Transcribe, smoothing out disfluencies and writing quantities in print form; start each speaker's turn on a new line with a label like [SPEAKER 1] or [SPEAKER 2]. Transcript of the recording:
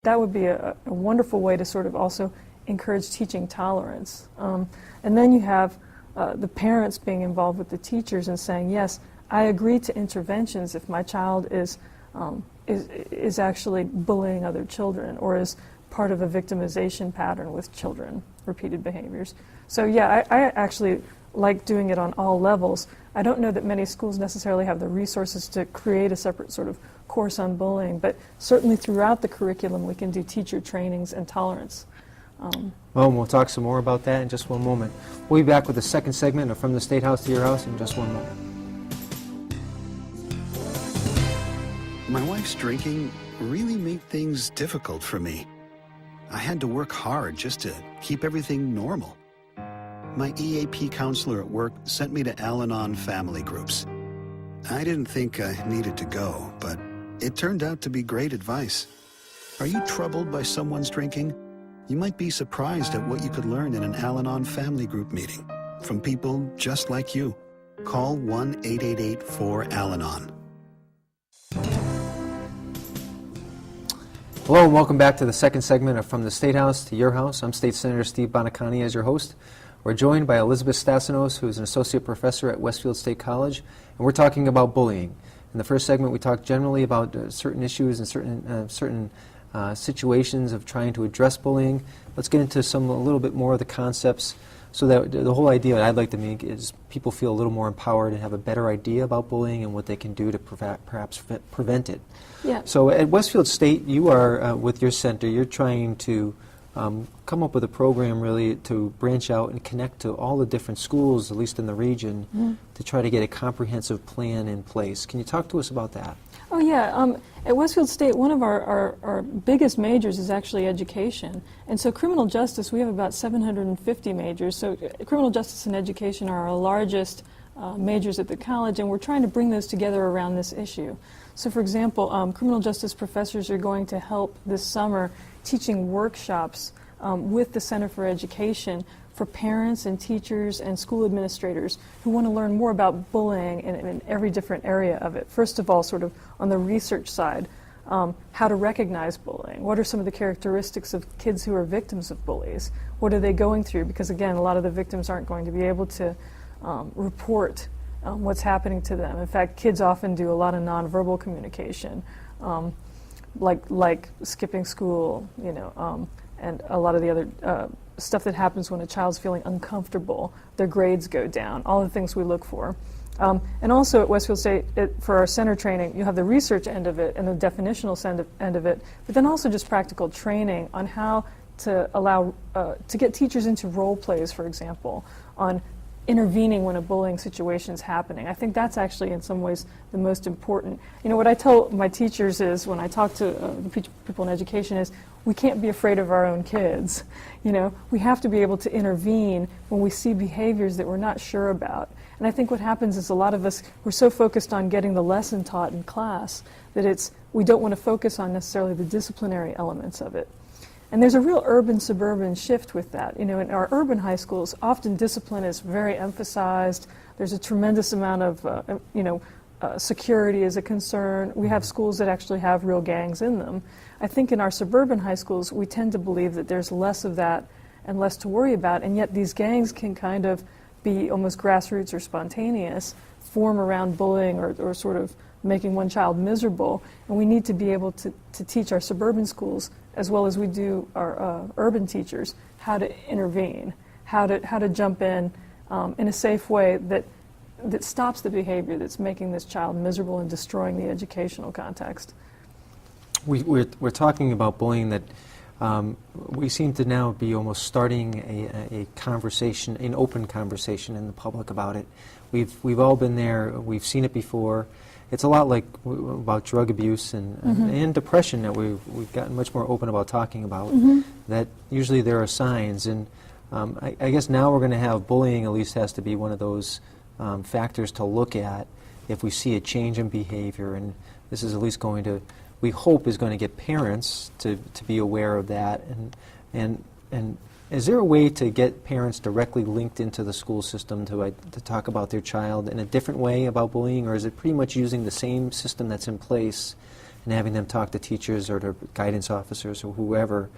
[SPEAKER 1] that would be a wonderful way to sort of also encourage teaching tolerance. And then you have the parents being involved with the teachers and saying, yes, I agree to interventions if my child is actually bullying other children or is part of a victimization pattern with children, repeated behaviors. So yeah, I actually like doing it on all levels. I don't know that many schools necessarily have the resources to create a separate sort of course on bullying, but certainly throughout the curriculum we can do teacher trainings and tolerance.
[SPEAKER 2] Well, we'll talk some more about that in just one moment. We'll be back with the second segment of From the State House to Your House in just one moment.
[SPEAKER 3] My wife's drinking really made things difficult for me. I had to work hard just to keep everything normal. My EAP counselor at work sent me to Al-Anon family groups. I didn't think I needed to go, but it turned out to be great advice. Are you troubled by someone's drinking? You might be surprised at what you could learn in an Al-Anon family group meeting from people just like you. Call 1-888-4-AL-ANON.
[SPEAKER 2] Hello and welcome back to the second segment of From the State House to Your House. I'm State Senator Steve Bonacani as your host. We're joined by Elizabeth Stassinos, who is an associate professor at Westfield State College, and we're talking about bullying. In the first segment, we talked generally about certain issues and certain situations of trying to address bullying. Let's get into a little bit more of the concepts, so that the whole idea that I'd like to make is people feel a little more empowered and have a better idea about bullying and what they can do to perhaps prevent it.
[SPEAKER 1] Yeah.
[SPEAKER 2] So at Westfield State, you are, with your center, you're trying to come up with a program really to branch out and connect to all the different schools, at least in the region, to try to get a comprehensive plan in place. Can you talk to us about that?
[SPEAKER 1] Oh yeah, at Westfield State, one of our biggest majors is actually education. And so criminal justice, we have about 750 majors. So criminal justice and education are our largest majors at the college, and we're trying to bring those together around this issue. So for example, criminal justice professors are going to help this summer teaching workshops with the Center for Education for parents and teachers and school administrators who want to learn more about bullying in every different area of it. First of all, sort of on the research side, how to recognize bullying. What are some of the characteristics of kids who are victims of bullies? What are they going through? Because again, a lot of the victims aren't going to be able to report what's happening to them. In fact, kids often do a lot of nonverbal communication, like skipping school, and a lot of the other stuff that happens when a child's feeling uncomfortable. Their grades go down, all the things we look for. And also at Westfield State, for our center training, you have the research end of it and the definitional end of it, but then also just practical training on how to allow, to get teachers into role plays, for example, on intervening when a bullying situation is happening. I think that's actually in some ways the most important. What I tell my teachers is, when I talk to the people in education, is we can't be afraid of our own kids. We have to be able to intervene when we see behaviors that we're not sure about. And I think what happens is a lot of us, we're so focused on getting the lesson taught in class that we don't want to focus on necessarily the disciplinary elements of it. And there's a real urban-suburban shift with that. In our urban high schools, often discipline is very emphasized. There's a tremendous amount of, security is a concern. We have schools that actually have real gangs in them. I think in our suburban high schools, we tend to believe that there's less of that and less to worry about, and yet these gangs can kind of be almost grassroots or spontaneous, form around bullying or sort of making one child miserable. And we need to be able to teach our suburban schools, as well as we do our urban teachers, how to intervene, how to jump in a safe way that stops the behavior that's making this child miserable and destroying the educational context.
[SPEAKER 2] We're talking about bullying that we seem to now be almost starting a conversation, an open conversation in the public about it. We've all been there. We've seen it before. It's a lot like about drug abuse and depression that we've gotten much more open about talking about. That usually there are signs, and I guess now we're going to have bullying. At least has to be one of those factors to look at if we see a change in behavior, and this is at least going to, we hope, is going to get parents to be aware of that. And is there a way to get parents directly linked into the school system to talk about their child in a different way about bullying, or is it pretty much using the same system that's in place and having them talk to teachers or to guidance officers or whoever